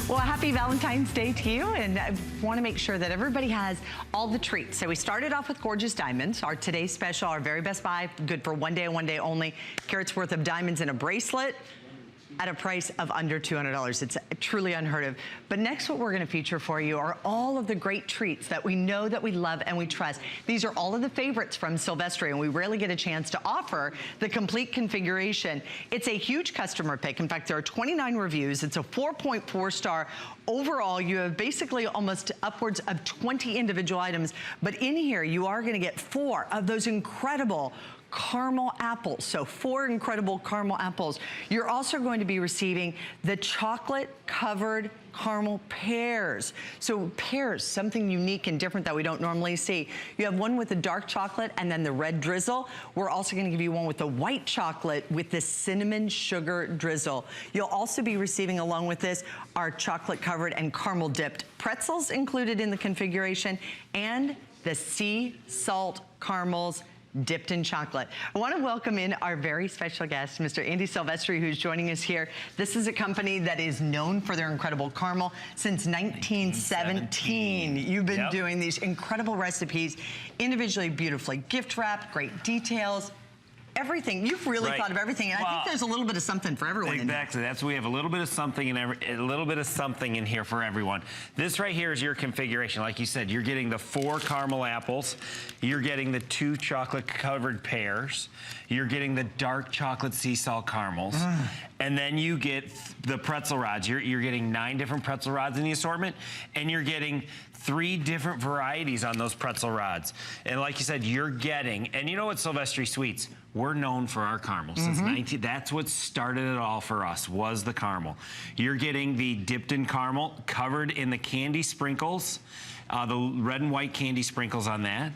Well, happy Valentine's Day to you, and I want to make sure that everybody has all the treats. So we started off with gorgeous diamonds, our today's special, our very best buy, good for one day and one day only. Carats worth of diamonds in a bracelet at a price of under $200. It's truly unheard of. But next, what we're gonna feature for you are all of the great treats that we know that we love and we trust. These are all of the favorites from Silvestri, and we rarely get a chance to offer the complete configuration. It's a huge customer pick. In fact, there are 29 reviews. It's a 4.4 star. Overall, you have basically almost upwards of 20 individual items, but in here, you are gonna get 4 of those incredible caramel apples. So 4 incredible caramel apples. You're also going to be receiving the chocolate covered caramel pears. So pears, something unique and different that we don't normally see. You have one with the dark chocolate and then the red drizzle. We're also gonna give you one with the white chocolate with the cinnamon sugar drizzle. You'll also be receiving along with this our chocolate covered and caramel dipped pretzels included in the configuration, and the sea salt caramels dipped in chocolate. I want to welcome in our very special guest, Mr. Andy Silvestri, who's joining us here. This is a company that is known for their incredible caramel since 1917. You've been doing these incredible recipes, individually beautifully gift wrapped, great details, everything. You've really thought of everything, and I think there's a little bit of something for everyone. Exactly. That's we have a little bit of something in here for everyone. This right here is your configuration. Like you said, you're getting the 4 caramel apples, you're getting the 2 chocolate covered pears, you're getting the dark chocolate sea salt caramels, and then you get the pretzel rods. You're getting 9 different pretzel rods in the assortment, and you're getting 3 different varieties on those pretzel rods. And like you said, you're getting, and you know what, Silvestri Sweets, we're known for our caramel since that's what started it all for us, was the caramel. You're getting the dipped in caramel, covered in the candy sprinkles, the red and white candy sprinkles on that.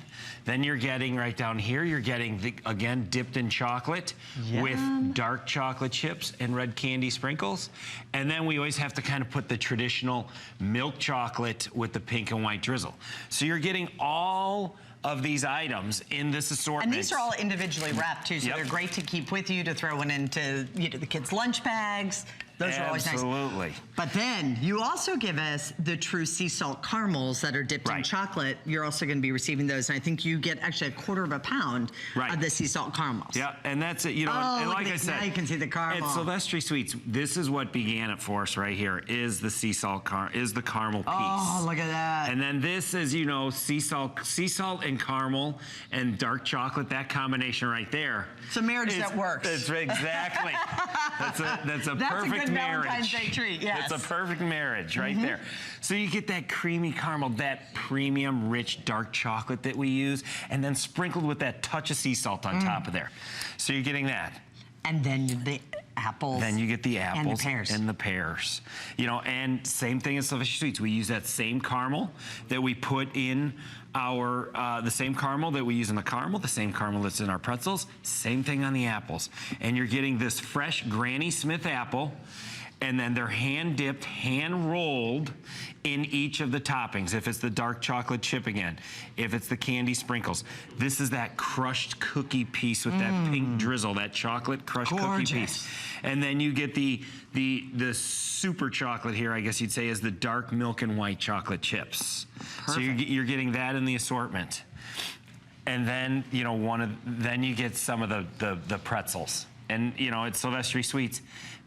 Then you're getting right down here, you're getting, the, again, dipped in chocolate with dark chocolate chips and red candy sprinkles. And then we always have to kind of put the traditional milk chocolate with the pink and white drizzle. So you're getting all of these items in this assortment. And these are all individually wrapped too, so they're great to keep with you, to throw one into the kids' lunch bags. Those are always nice. Absolutely. But then you also give us the true sea salt caramels that are dipped in chocolate. You're also going to be receiving those, and I think you get actually 1/4 pound of the sea salt caramels. Yeah, and that's it. You know, and like I said, now you can see the caramel. At Silvestri Sweets, this is what began it for us right here. Is the sea salt the caramel piece? Oh, look at that! And then this is, you know, sea salt and caramel and dark chocolate. That combination right there. It's a marriage that works. That's exactly. that's a perfect marriage. Valentine's Day treat, yes. It's a perfect marriage right there. So you get that creamy caramel, that premium rich dark chocolate that we use, and then sprinkled with that touch of sea salt on top of there. So you're getting that. And then the apples. Then you get the apples and the pears. You know, and same thing as Silvestri Sweets. We use that same caramel that we put in our, the same caramel that we use in the caramel, the same caramel that's in our pretzels, same thing on the apples. And you're getting this fresh Granny Smith apple, and then they're hand dipped, hand rolled in each of the toppings. If it's the dark chocolate chip again, if it's the candy sprinkles. This is that crushed cookie piece with that pink drizzle, that chocolate crushed cookie piece. And then you get the super chocolate here, I guess you'd say, is the dark milk and white chocolate chips. Perfect. So you're getting that in the assortment. And then, you know, then you get some of the pretzels. And, you know, at Silvestri Sweets,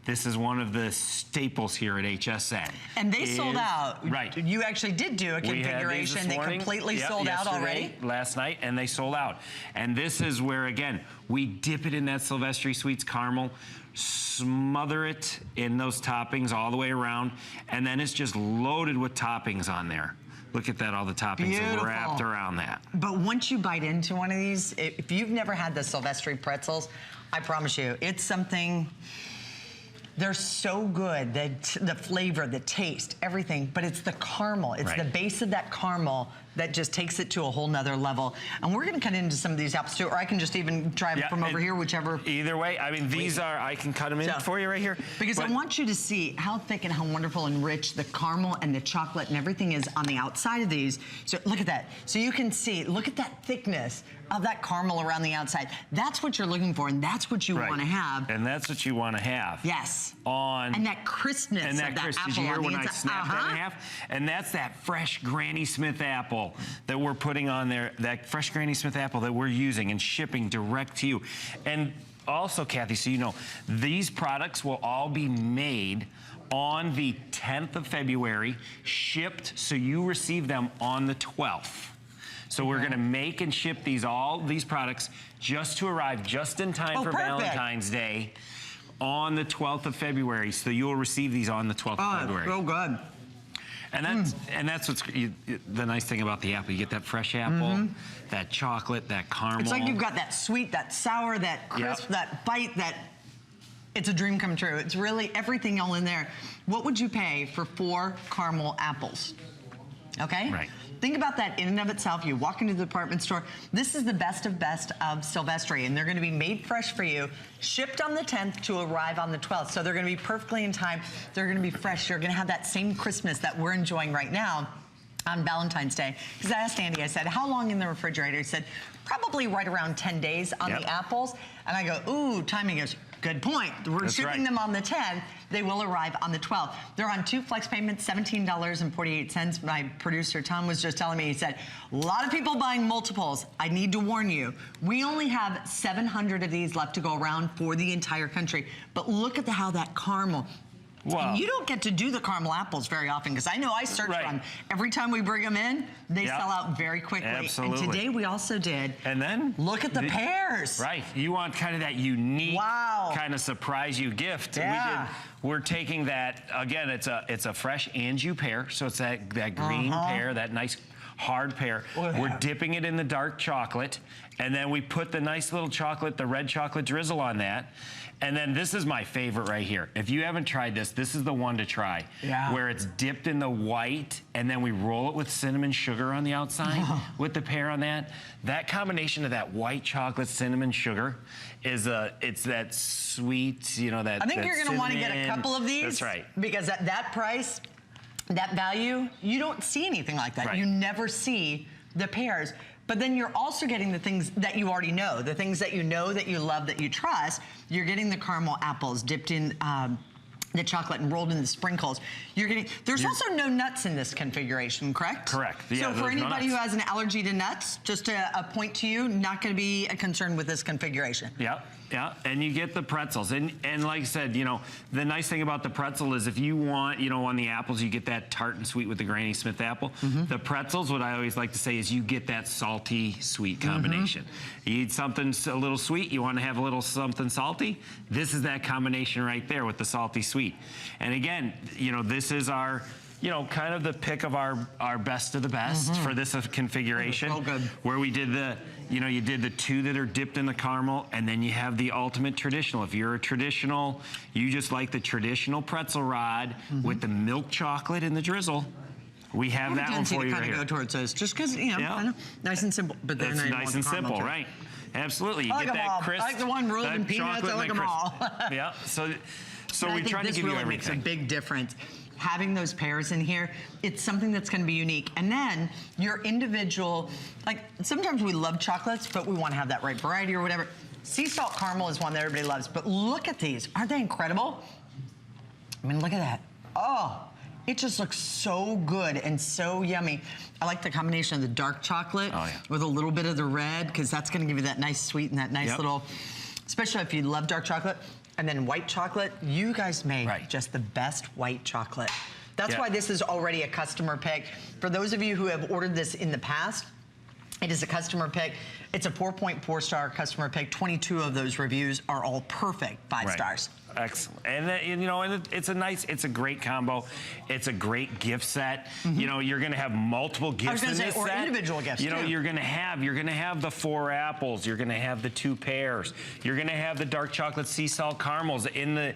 this is one of the staples here at HSN. And they sold out. Right. You actually did do a configuration. They completely sold out already. Last night, and they sold out. And this is where, again, we dip it in that Silvestri Sweets caramel, smother it in those toppings all the way around, and then it's just loaded with toppings on there. Look at that, all the toppings are wrapped around that. But once you bite into one of these, if you've never had the Silvestri pretzels, I promise you, it's something. They're so good, the flavor, the taste, everything, but it's the caramel. It's the base of that caramel that just takes it to a whole nother level. And we're gonna cut into some of these apples too, or I can just even try them from over here, whichever. Either way, I mean, these are, I can cut them in for you right here. Because I want you to see how thick and how wonderful and rich the caramel and the chocolate and everything is on the outside of these. So look at that. So you can see, look at that thickness of that caramel around the outside. That's what you're looking for, and that's what you want to have. And that's what you want to have. Yes. And that crispness of that apple. Did you hear when I snapped that in half? And that's that fresh Granny Smith apple that we're putting on there, that fresh Granny Smith apple that we're using and shipping direct to you. And also, Kathy, so you know, these products will all be made on the 10th of February, shipped so you receive them on the 12th. So we're gonna make and ship all these products just to arrive just in time for Valentine's Day on the 12th of February. So you'll receive these on the 12th of February. So good. And that's what's the nice thing about the apple. You get that fresh apple, that chocolate, that caramel. It's like you've got that sweet, that sour, that crisp, that bite, it's a dream come true. It's really everything all in there. What would you pay for 4 caramel apples? Okay? Right. Think about that in and of itself. You walk into the department store. This is the best of Silvestri, and they're going to be made fresh for you, shipped on the 10th to arrive on the 12th. So they're going to be perfectly in time. They're going to be fresh. You're going to have that same crispness that we're enjoying right now on Valentine's Day. Because I asked Andy, I said, how long in the refrigerator? He said, probably right around 10 days on the apples. And I go, ooh, timing. He goes, good point. We're shipping them on the 10th. They will arrive on the 12th. They're on 2 flex payments, $17.48. My producer, Tom, was just telling me, he said, a lot of people buying multiples. I need to warn you, we only have 700 of these left to go around for the entire country. But look at how that caramel. Wow. And you don't get to do the caramel apples very often, because I know I search for them. Every time we bring them in, they sell out very quickly. Absolutely. And today we also did. And then look at the pears. Right. You want kind of that unique kind of surprise you gift. Yeah. We're taking that, again, it's a fresh Anjou pear, so it's that green pear, that nice hard pear. We're dipping it in the dark chocolate, and then we put the nice little chocolate, the red chocolate drizzle on that. And then this is my favorite right here. If you haven't tried this, this is the one to try. Where it's dipped in the white, and then we roll it with cinnamon sugar on the outside with the pear on that. That combination of that white chocolate, cinnamon sugar is it's that sweet, you know, that I think you're gonna want to get a couple of these. That's right. Because at that price, that value, you don't see anything like that. You never see the pears. But then you're also getting the things that you already know, the things that you know, that you love, that you trust. You're getting the caramel apples dipped in the chocolate and rolled in the sprinkles. You're getting, there's also no nuts in this configuration, correct? Correct. So for anybody who has an allergy to nuts, just a point to you, not gonna be a concern with this configuration. Yeah, and you get the pretzels. And like I said, you know, the nice thing about the pretzel is if you want, you know, on the apples, you get that tart and sweet with the Granny Smith apple. The pretzels, what I always like to say is you get that salty, sweet combination. You eat something a little sweet, you want to have a little something salty, this is that combination right there with the salty sweet. And again, you know, this is our, you know, kind of the pick of our best of the best for this configuration. So good. Where we did the, you know, you did the 2 that are dipped in the caramel, and then you have the ultimate traditional. If you're a traditional, you just like the traditional pretzel rod with the milk chocolate and the drizzle. We have that one for you right here. Go towards those, just because, you know, nice and simple. But then it's nice and simple, right? Absolutely. You get that crisp. I like the one rolled in peanuts. I like them all. Yeah. So we try to give you everything. This really makes a big difference. Having those pears in here, it's something that's going to be unique. And then your individual, like sometimes we love chocolates, but we want to have that right variety or whatever. Sea salt caramel is one that everybody loves, but look at these. Aren't they incredible? I mean, look at that. Oh, it just looks so good and so yummy. I like the combination of the dark chocolate with a little bit of the red, because that's going to give you that nice sweet and that nice little, especially if you love dark chocolate. And then white chocolate, you guys make just the best white chocolate. That's why this is already a customer pick. For those of you who have ordered this in the past, it is a customer pick. It's a 4.4-star customer pick. 22 of those reviews are all perfect 5 stars. Excellent. And you know, and it's a great combo. It's a great gift set. You know, you're going to have multiple gifts in this or set. Individual gifts. You know, too. you're going to have the 4 apples. You're going to have the 2 pears. You're going to have the dark chocolate sea salt caramels in the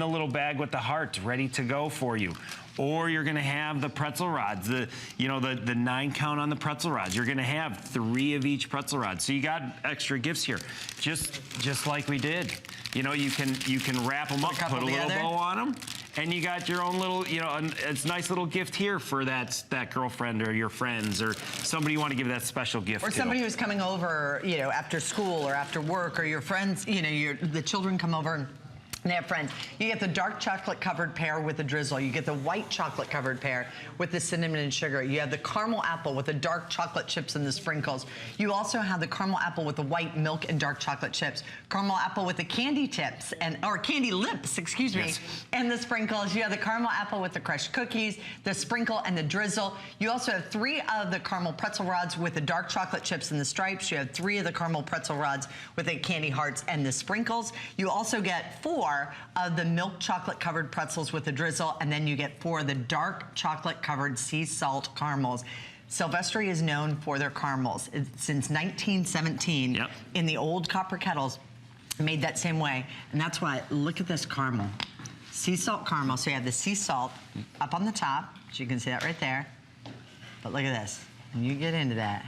little bag with the hearts ready to go for you. Or you're going to have the pretzel rods, the 9 count on the pretzel rods. You're going to have 3 of each pretzel rod. So you got extra gifts here, just like we did. You know, you can wrap them up, put a little bow on them, and you got your own little, you know, it's a nice little gift here for that girlfriend or your friends or somebody you want to give that special gift to. Or somebody who's coming over, you know, after school or after work, or your friends, you know, the children come over and they have friends. You get the dark chocolate covered pear with the drizzle. You get the white chocolate covered pear with the cinnamon and sugar. You have the caramel apple with the dark chocolate chips and the sprinkles. You also have the caramel apple with the white milk and dark chocolate chips. Caramel apple with the candy tips or candy lips, excuse me, and the sprinkles. You have the caramel apple with the crushed cookies, the sprinkle and the drizzle. You also have 3 of the caramel pretzel rods with the dark chocolate chips and the stripes. You have 3 of the caramel pretzel rods with the candy hearts and the sprinkles. You also get 4 of the milk chocolate covered pretzels with the drizzle, and then you get 4 of the dark chocolate covered sea salt caramels. Silvestri is known for their caramels. Since 1917, in the old copper kettles, made that same way, and that's why, look at this caramel. Sea salt caramel, so you have the sea salt up on the top, so you can see that right there, but look at this, and you get into that.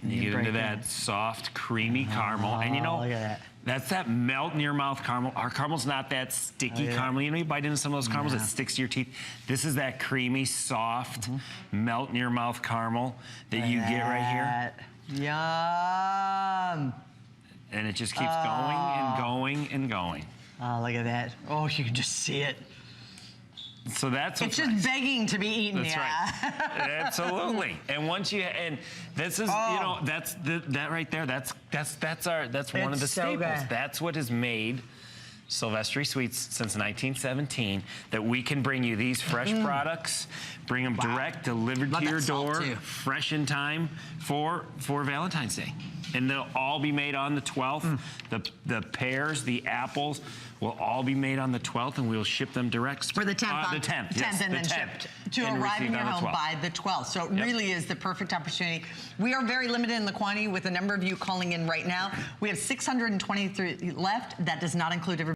You get into that soft, creamy caramel, and you know, look at that. That's that melt in your mouth caramel. Our caramel's not that sticky caramel. You know, you bite into some of those caramels, it sticks to your teeth. This is that creamy, soft, melt in your mouth caramel that you get right here. Yum. And it just keeps going and going and going. Oh, look at that. Oh, you can just see it. So that's it's just begging to be eaten. That's right. Absolutely. And once you this is you know that right there. That's one of the staples. Good. That's what has made Silvestri Sweets since 1917. That we can bring you these fresh products, bring them direct, delivered to your door, fresh in time for Valentine's Day. And they'll all be made on the 12th. The pears, the apples will all be made on the 12th, and we'll ship them direct. For the 10th. The 10th, yes, and then shipped to arrive in your home by the 12th. So it really is the perfect opportunity. We are very limited in the quantity with a number of you calling in right now. We have 623 left. That does not include everybody.